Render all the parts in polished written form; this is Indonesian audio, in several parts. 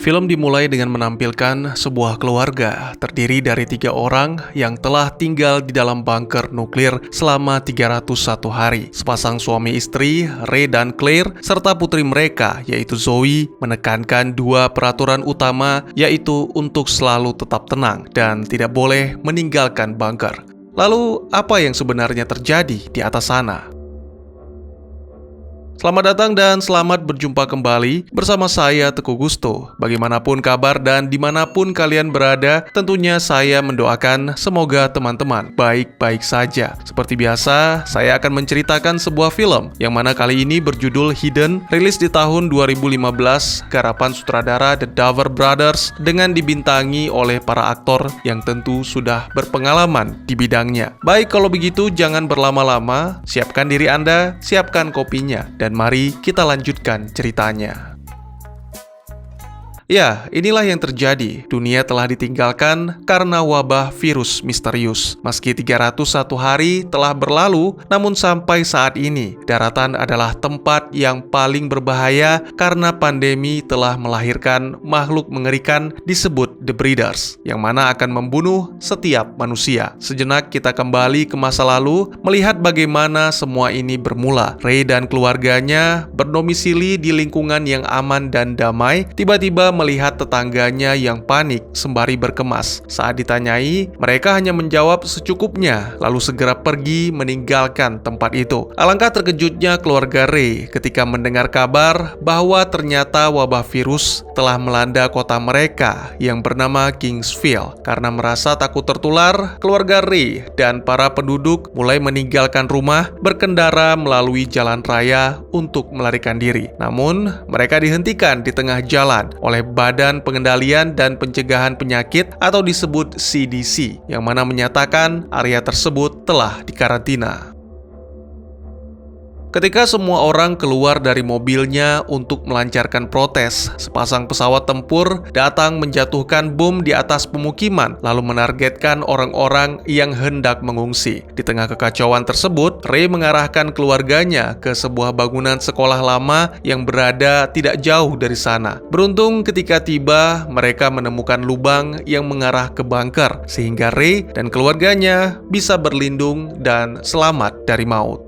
Film dimulai dengan menampilkan sebuah keluarga terdiri dari 3 orang yang telah tinggal di dalam bunker nuklir selama 301 hari. Sepasang suami istri, Ray dan Claire, serta putri mereka yaitu Zoe menekankan 2 peraturan utama, yaitu untuk selalu tetap tenang dan tidak boleh meninggalkan bunker. Lalu, apa yang sebenarnya terjadi di atas sana? Selamat datang dan selamat berjumpa kembali bersama saya Teguh Gusto. Bagaimanapun kabar dan dimanapun kalian berada, tentunya saya mendoakan semoga teman-teman baik-baik saja. Seperti biasa, saya akan menceritakan sebuah film yang mana kali ini berjudul Hidden, rilis di tahun 2015, garapan sutradara The Duffer Brothers dengan dibintangi oleh para aktor yang tentu sudah berpengalaman di bidangnya. Baik, kalau begitu jangan berlama-lama, siapkan diri Anda, siapkan kopinya, dan mari kita lanjutkan ceritanya. Ya, inilah yang terjadi. Dunia telah ditinggalkan karena wabah virus misterius. Meski 301 hari telah berlalu, namun sampai saat ini, daratan adalah tempat yang paling berbahaya karena pandemi telah melahirkan makhluk mengerikan disebut The Breeders, yang mana akan membunuh setiap manusia. Sejenak kita kembali ke masa lalu, melihat bagaimana semua ini bermula. Ray dan keluarganya berdomisili di lingkungan yang aman dan damai, tiba-tiba melihat tetangganya yang panik sembari berkemas. Saat ditanyai, mereka hanya menjawab secukupnya, lalu segera pergi meninggalkan tempat itu. Alangkah terkejutnya keluarga Ray ketika mendengar kabar bahwa ternyata wabah virus telah melanda kota mereka yang bernama Kingsville. Karena merasa takut tertular, keluarga Ray dan para penduduk mulai meninggalkan rumah, berkendara melalui jalan raya untuk melarikan diri. Namun, mereka dihentikan di tengah jalan oleh Badan Pengendalian dan Pencegahan Penyakit atau disebut CDC, yang mana menyatakan area tersebut telah dikarantina. Ketika semua orang keluar dari mobilnya untuk melancarkan protes, sepasang pesawat tempur datang menjatuhkan bom di atas pemukiman, lalu menargetkan orang-orang yang hendak mengungsi. Di tengah kekacauan tersebut, Ray mengarahkan keluarganya ke sebuah bangunan sekolah lama yang berada tidak jauh dari sana. Beruntung ketika tiba, mereka menemukan lubang yang mengarah ke bunker, sehingga Ray dan keluarganya bisa berlindung dan selamat dari maut.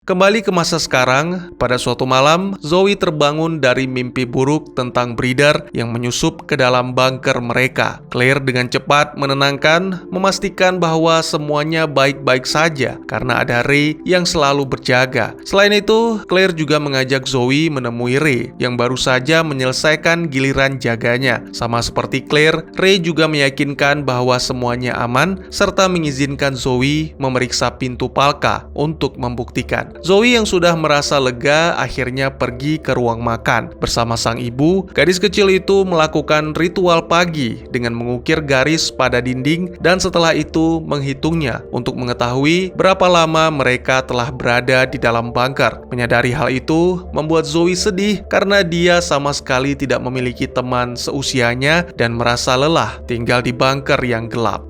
Kembali ke masa sekarang, pada suatu malam, Zoe terbangun dari mimpi buruk tentang breeder yang menyusup ke dalam bunker mereka. Claire dengan cepat menenangkan, memastikan bahwa semuanya baik-baik saja karena ada Ray yang selalu berjaga. Selain itu, Claire juga mengajak Zoe menemui Ray yang baru saja menyelesaikan giliran jaganya. Sama seperti Claire, Ray juga meyakinkan bahwa semuanya aman serta mengizinkan Zoe memeriksa pintu palka untuk membuktikan. Zoe yang sudah merasa lega akhirnya pergi ke ruang makan. Bersama sang ibu, gadis kecil itu melakukan ritual pagi dengan mengukir garis pada dinding dan setelah itu menghitungnya untuk mengetahui berapa lama mereka telah berada di dalam bunker. Menyadari hal itu membuat Zoe sedih karena dia sama sekali tidak memiliki teman seusianya dan merasa lelah tinggal di bunker yang gelap.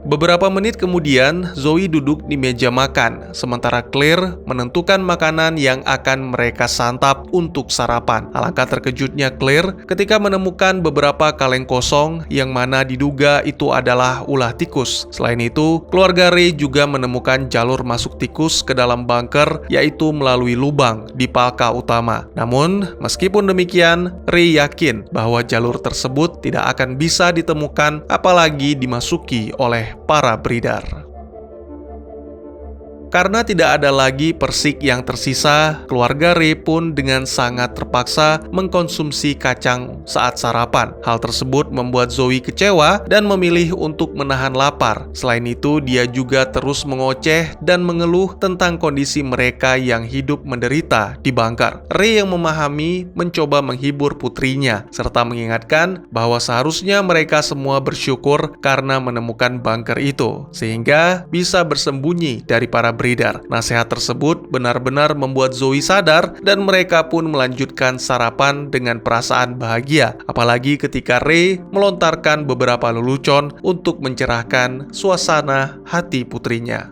Beberapa menit kemudian, Zoe duduk di meja makan, sementara Claire menentukan makanan yang akan mereka santap untuk sarapan. Alangkah terkejutnya Claire ketika menemukan beberapa kaleng kosong yang mana diduga itu adalah ulah tikus. Selain itu, keluarga Ray juga menemukan jalur masuk tikus ke dalam bunker, yaitu melalui lubang di palka utama. Namun, meskipun demikian, Ray yakin bahwa jalur tersebut tidak akan bisa ditemukan apalagi dimasuki oleh para breeder. Karena tidak ada lagi persik yang tersisa, keluarga Ray pun dengan sangat terpaksa mengkonsumsi kacang saat sarapan. Hal tersebut membuat Zoe kecewa dan memilih untuk menahan lapar. Selain itu, dia juga terus mengoceh dan mengeluh tentang kondisi mereka yang hidup menderita di bunker. Ray yang memahami mencoba menghibur putrinya, serta mengingatkan bahwa seharusnya mereka semua bersyukur karena menemukan bunker itu, sehingga bisa bersembunyi dari para breeder. Nasihat tersebut benar-benar membuat Zoe sadar dan mereka pun melanjutkan sarapan dengan perasaan bahagia. Apalagi ketika Ray melontarkan beberapa lelucon untuk mencerahkan suasana hati putrinya.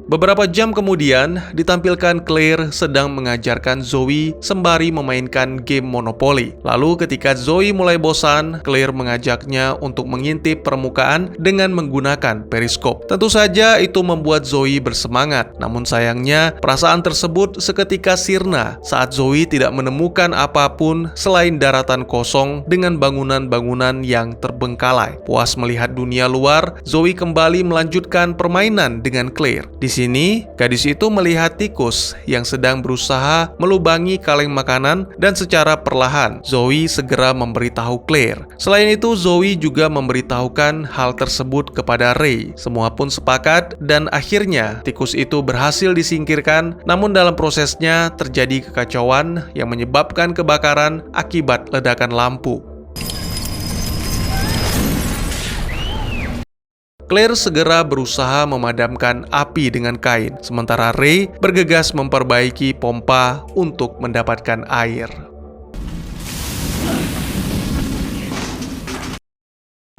Beberapa jam kemudian, ditampilkan Claire sedang mengajarkan Zoe sembari memainkan game Monopoly. Lalu ketika Zoe mulai bosan, Claire mengajaknya untuk mengintip permukaan dengan menggunakan periskop. Tentu saja itu membuat Zoe bersemangat. Namun sayangnya, perasaan tersebut seketika sirna saat Zoe tidak menemukan apapun selain daratan kosong dengan bangunan-bangunan yang terbengkalai. Puas melihat dunia luar, Zoe kembali melanjutkan permainan dengan Claire. Di sini, gadis itu melihat tikus yang sedang berusaha melubangi kaleng makanan dan secara perlahan, Zoe segera memberitahu Claire. Selain itu, Zoe juga memberitahukan hal tersebut kepada Ray. Semua pun sepakat dan akhirnya tikus itu berhasil disingkirkan, namun dalam prosesnya terjadi kekacauan yang menyebabkan kebakaran akibat ledakan lampu. Claire segera berusaha memadamkan api dengan kain, sementara Ray bergegas memperbaiki pompa untuk mendapatkan air.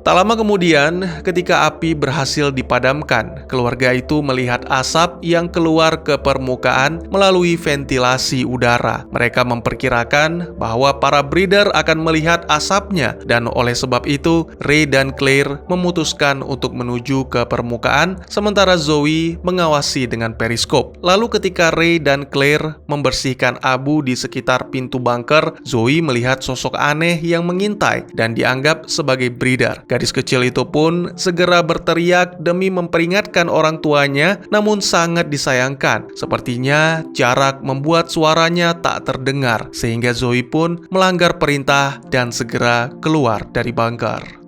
Tak lama kemudian, ketika api berhasil dipadamkan, keluarga itu melihat asap yang keluar ke permukaan melalui ventilasi udara. Mereka memperkirakan bahwa para breeder akan melihat asapnya, dan oleh sebab itu, Ray dan Claire memutuskan untuk menuju ke permukaan, sementara Zoe mengawasi dengan periskop. Lalu ketika Ray dan Claire membersihkan abu di sekitar pintu bunker, Zoe melihat sosok aneh yang mengintai dan dianggap sebagai breeder. Gadis kecil itu pun segera berteriak demi memperingatkan orang tuanya, namun sangat disayangkan. Sepertinya jarak membuat suaranya tak terdengar, sehingga Zoe pun melanggar perintah dan segera keluar dari bunker.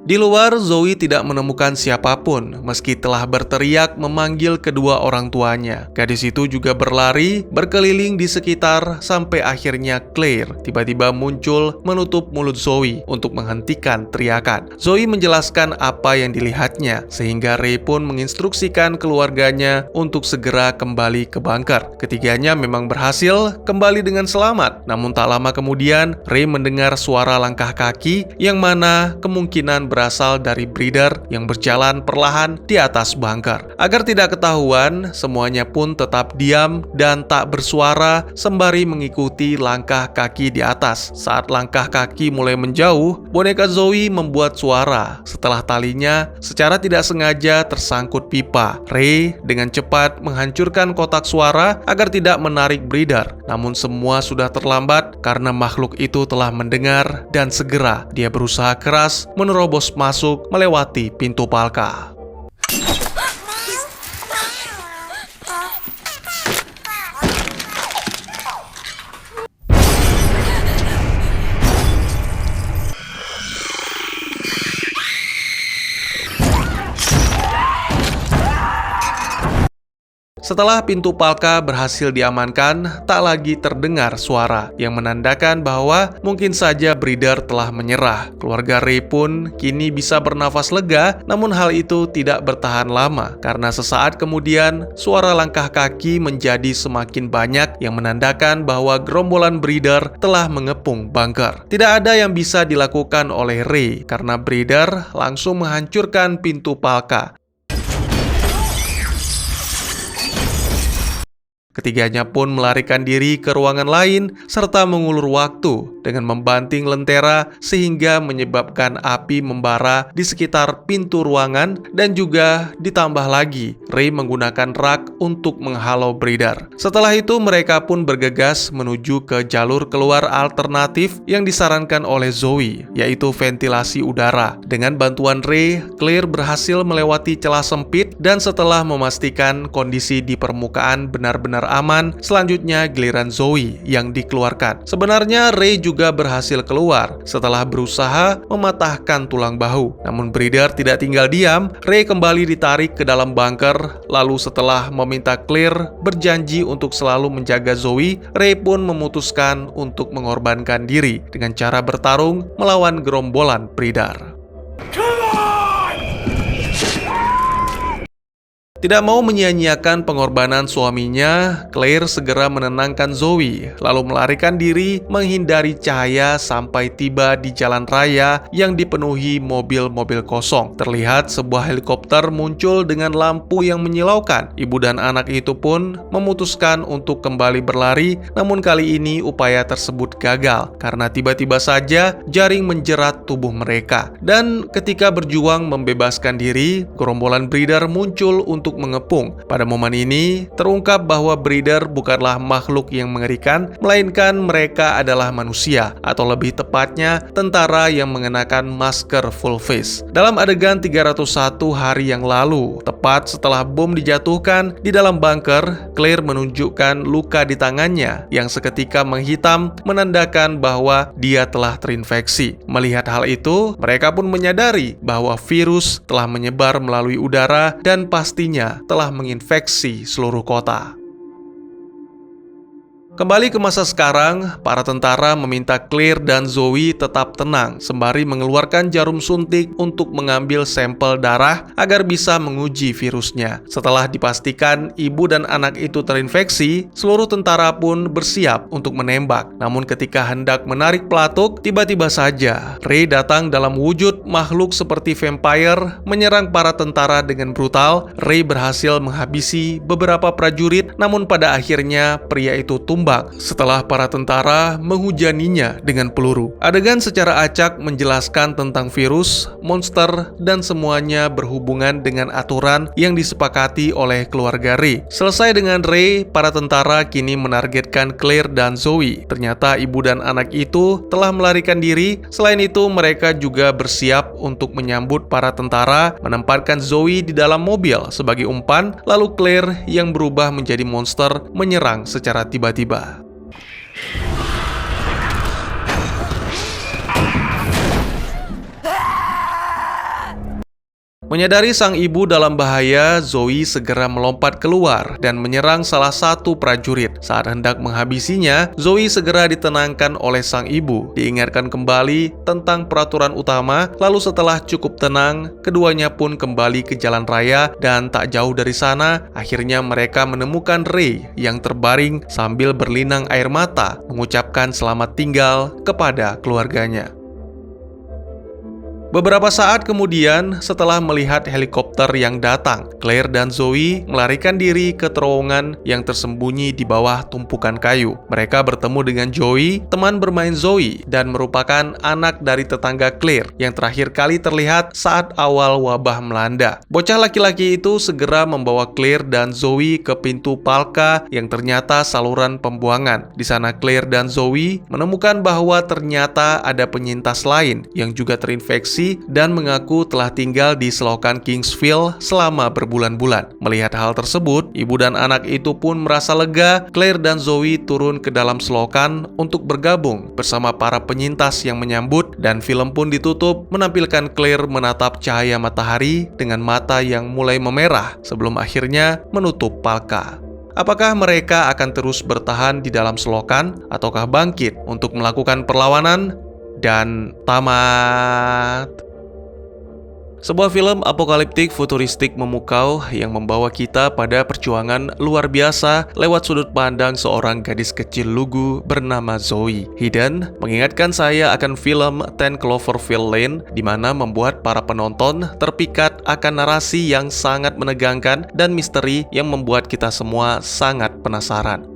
Di luar, Zoe tidak menemukan siapapun meski telah berteriak memanggil kedua orang tuanya. Gadis itu juga berlari berkeliling di sekitar sampai akhirnya Claire tiba-tiba muncul menutup mulut Zoe untuk menghentikan teriakan. Zoe menjelaskan apa yang dilihatnya, sehingga Ray pun menginstruksikan keluarganya untuk segera kembali ke bunker. Ketiganya memang berhasil kembali dengan selamat, namun tak lama kemudian Ray mendengar suara langkah kaki yang mana kemungkinan berasal dari breeder yang berjalan perlahan di atas bunker. Agar tidak ketahuan, semuanya pun tetap diam dan tak bersuara sembari mengikuti langkah kaki di atas. Saat langkah kaki mulai menjauh, boneka Zoe membuat suara setelah talinya secara tidak sengaja tersangkut pipa. Ray dengan cepat menghancurkan kotak suara agar tidak menarik breeder. Namun semua sudah terlambat karena makhluk itu telah mendengar dan segera dia berusaha keras menerobos masuk melewati pintu palka. Setelah pintu palka berhasil diamankan, tak lagi terdengar suara yang menandakan bahwa mungkin saja breeder telah menyerah. Keluarga Ray pun kini bisa bernafas lega, namun hal itu tidak bertahan lama karena sesaat kemudian suara langkah kaki menjadi semakin banyak yang menandakan bahwa gerombolan breeder telah mengepung bunker. Tidak ada yang bisa dilakukan oleh Ray karena breeder langsung menghancurkan pintu palka. Ketiganya pun melarikan diri ke ruangan lain serta mengulur waktu dengan membanting lentera sehingga menyebabkan api membara di sekitar pintu ruangan, dan juga ditambah lagi Ray menggunakan rak untuk menghalau breeder. Setelah itu mereka pun bergegas menuju ke jalur keluar alternatif yang disarankan oleh Zoe, yaitu ventilasi udara. Dengan bantuan Ray, Claire berhasil melewati celah sempit dan setelah memastikan kondisi di permukaan benar-benar aman, selanjutnya giliran Zoe yang dikeluarkan. Sebenarnya Ray juga berhasil keluar setelah berusaha mematahkan tulang bahu. Namun breeder tidak tinggal diam, Ray kembali ditarik ke dalam bunker. Lalu setelah meminta Claire berjanji untuk selalu menjaga Zoe, Ray pun memutuskan untuk mengorbankan diri dengan cara bertarung melawan gerombolan breeder. Tidak mau menyia-nyiakan pengorbanan suaminya, Claire segera menenangkan Zoe, lalu melarikan diri menghindari cahaya sampai tiba di jalan raya yang dipenuhi mobil-mobil kosong. Terlihat sebuah helikopter muncul dengan lampu yang menyilaukan. Ibu dan anak itu pun memutuskan untuk kembali berlari, namun kali ini upaya tersebut gagal karena tiba-tiba saja jaring menjerat tubuh mereka. Dan ketika berjuang membebaskan diri, gerombolan breeder muncul untuk mengepung. Pada momen ini, terungkap bahwa breeder bukanlah makhluk yang mengerikan, melainkan mereka adalah manusia, atau lebih tepatnya, tentara yang mengenakan masker full face. Dalam adegan 301 hari yang lalu, tepat setelah bom dijatuhkan di dalam bunker, Claire menunjukkan luka di tangannya yang seketika menghitam, menandakan bahwa dia telah terinfeksi. Melihat hal itu, mereka pun menyadari bahwa virus telah menyebar melalui udara dan pastinya telah menginfeksi seluruh kota. Kembali ke masa sekarang, para tentara meminta Claire dan Zoe tetap tenang sembari mengeluarkan jarum suntik untuk mengambil sampel darah agar bisa menguji virusnya. Setelah dipastikan ibu dan anak itu terinfeksi, seluruh tentara pun bersiap untuk menembak. Namun ketika hendak menarik pelatuk, tiba-tiba saja Ray datang dalam wujud makhluk seperti vampire, menyerang para tentara dengan brutal. Ray berhasil menghabisi beberapa prajurit, namun pada akhirnya pria itu tumbang setelah para tentara menghujaninya dengan peluru. Adegan secara acak menjelaskan tentang virus, monster, dan semuanya berhubungan dengan aturan yang disepakati oleh keluarga Ray. Selesai dengan Ray, para tentara kini menargetkan Claire dan Zoe. Ternyata ibu dan anak itu telah melarikan diri. Selain itu, mereka juga bersiap untuk menyambut para tentara, menempatkan Zoe di dalam mobil sebagai umpan, lalu Claire yang berubah menjadi monster menyerang secara tiba-tiba. Menyadari sang ibu dalam bahaya, Zoe segera melompat keluar dan menyerang salah satu prajurit. Saat hendak menghabisinya, Zoe segera ditenangkan oleh sang ibu, diingatkan kembali tentang peraturan utama. Lalu setelah cukup tenang, keduanya pun kembali ke jalan raya dan tak jauh dari sana, akhirnya mereka menemukan Ray yang terbaring sambil berlinang air mata, mengucapkan selamat tinggal kepada keluarganya. Beberapa saat kemudian, setelah melihat helikopter yang datang, Claire dan Zoe melarikan diri ke terowongan yang tersembunyi di bawah tumpukan kayu. Mereka bertemu dengan Joey, teman bermain Zoe, dan merupakan anak dari tetangga Claire yang terakhir kali terlihat saat awal wabah melanda. Bocah laki-laki itu segera membawa Claire dan Zoe ke pintu Palka yang ternyata saluran pembuangan. Di sana Claire dan Zoe menemukan bahwa ternyata ada penyintas lain yang juga terinfeksi dan mengaku telah tinggal di selokan Kingsville selama berbulan-bulan. Melihat hal tersebut, ibu dan anak itu pun merasa lega. Claire dan Zoe turun ke dalam selokan untuk bergabung bersama para penyintas yang menyambut, dan film pun ditutup menampilkan Claire menatap cahaya matahari dengan mata yang mulai memerah sebelum akhirnya menutup Palka. Apakah mereka akan terus bertahan di dalam selokan ataukah bangkit untuk melakukan perlawanan? Dan tamat. Sebuah film apokaliptik futuristik memukau yang membawa kita pada perjuangan luar biasa lewat sudut pandang seorang gadis kecil lugu bernama Zoe. Hidden mengingatkan saya akan film 10 Cloverfield Lane, di mana membuat para penonton terpikat akan narasi yang sangat menegangkan dan misteri yang membuat kita semua sangat penasaran.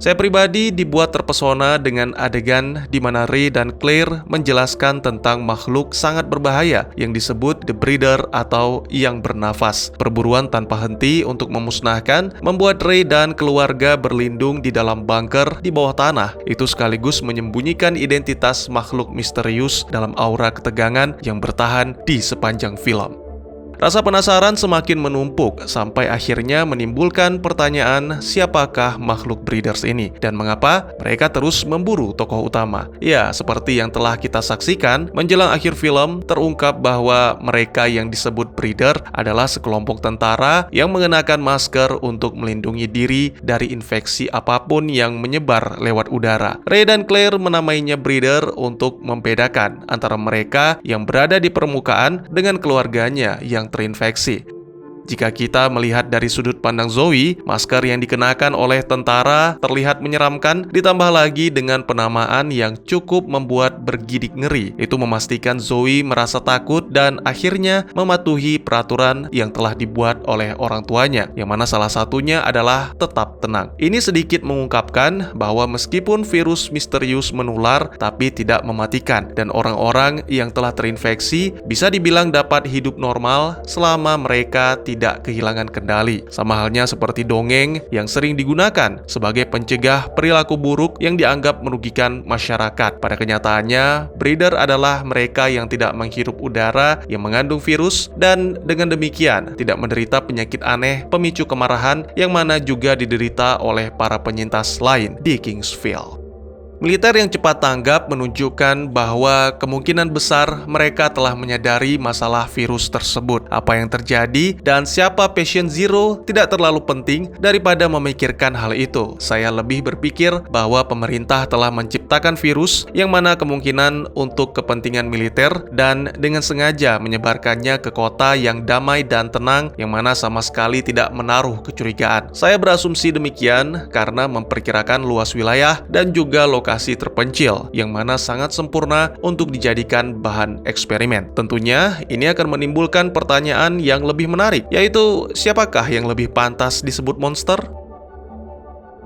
Saya pribadi dibuat terpesona dengan adegan di mana Ray dan Claire menjelaskan tentang makhluk sangat berbahaya yang disebut The Breeder atau yang bernafas. Perburuan tanpa henti untuk memusnahkan membuat Ray dan keluarga berlindung di dalam bunker di bawah tanah. Itu sekaligus menyembunyikan identitas makhluk misterius dalam aura ketegangan yang bertahan di sepanjang film. Rasa penasaran semakin menumpuk sampai akhirnya menimbulkan pertanyaan siapakah makhluk breeders ini dan mengapa mereka terus memburu tokoh utama. Ya, seperti yang telah kita saksikan, menjelang akhir film terungkap bahwa mereka yang disebut breeder adalah sekelompok tentara yang mengenakan masker untuk melindungi diri dari infeksi apapun yang menyebar lewat udara. Ray dan Claire menamainya breeder untuk membedakan antara mereka yang berada di permukaan dengan keluarganya yang terinfeksi. Jika kita melihat dari sudut pandang Zoe, masker yang dikenakan oleh tentara terlihat menyeramkan, ditambah lagi dengan penamaan yang cukup membuat bergidik ngeri. Itu memastikan Zoe merasa takut dan akhirnya mematuhi peraturan yang telah dibuat oleh orang tuanya, yang mana salah satunya adalah tetap tenang. Ini sedikit mengungkapkan bahwa meskipun virus misterius menular tapi tidak mematikan, dan orang-orang yang telah terinfeksi bisa dibilang dapat hidup normal selama mereka tidak kehilangan kendali. Sama halnya seperti dongeng yang sering digunakan sebagai pencegah perilaku buruk yang dianggap merugikan masyarakat. Pada kenyataannya, breeder adalah mereka yang tidak menghirup udara yang mengandung virus dan dengan demikian tidak menderita penyakit aneh pemicu kemarahan yang mana juga diderita oleh para penyintas lain di Kingsville. Militer yang cepat tanggap menunjukkan bahwa kemungkinan besar mereka telah menyadari masalah virus tersebut. Apa yang terjadi dan siapa patient zero tidak terlalu penting daripada memikirkan hal itu. Saya lebih berpikir bahwa pemerintah telah menciptakan virus yang mana kemungkinan untuk kepentingan militer dan dengan sengaja menyebarkannya ke kota yang damai dan tenang yang mana sama sekali tidak menaruh kecurigaan. Saya berasumsi demikian karena memperkirakan luas wilayah dan juga lokasi terpencil yang mana sangat sempurna untuk dijadikan bahan eksperimen. Tentunya ini akan menimbulkan pertanyaan yang lebih menarik, yaitu siapakah yang lebih pantas disebut monster?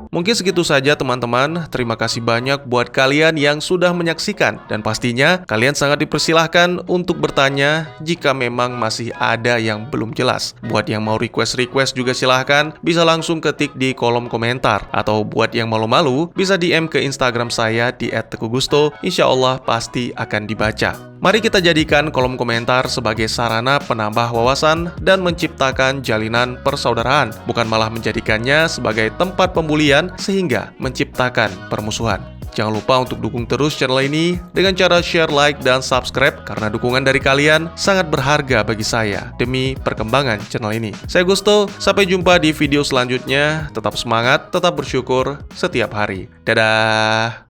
Mungkin segitu saja teman-teman, terima kasih banyak buat kalian yang sudah menyaksikan dan pastinya kalian sangat dipersilahkan untuk bertanya jika memang masih ada yang belum jelas. Buat yang mau request juga silahkan, bisa langsung ketik di kolom komentar atau buat yang malu-malu bisa DM ke Instagram saya di @teguhgusto, insya Allah pasti akan dibaca. Mari kita jadikan kolom komentar sebagai sarana penambah wawasan dan menciptakan jalinan persaudaraan, bukan malah menjadikannya sebagai tempat pembulian sehingga menciptakan permusuhan. Jangan lupa untuk dukung terus channel ini dengan cara share, like, dan subscribe karena dukungan dari kalian sangat berharga bagi saya demi perkembangan channel ini. Saya Gusto, sampai jumpa di video selanjutnya. Tetap semangat, tetap bersyukur setiap hari. Dadah!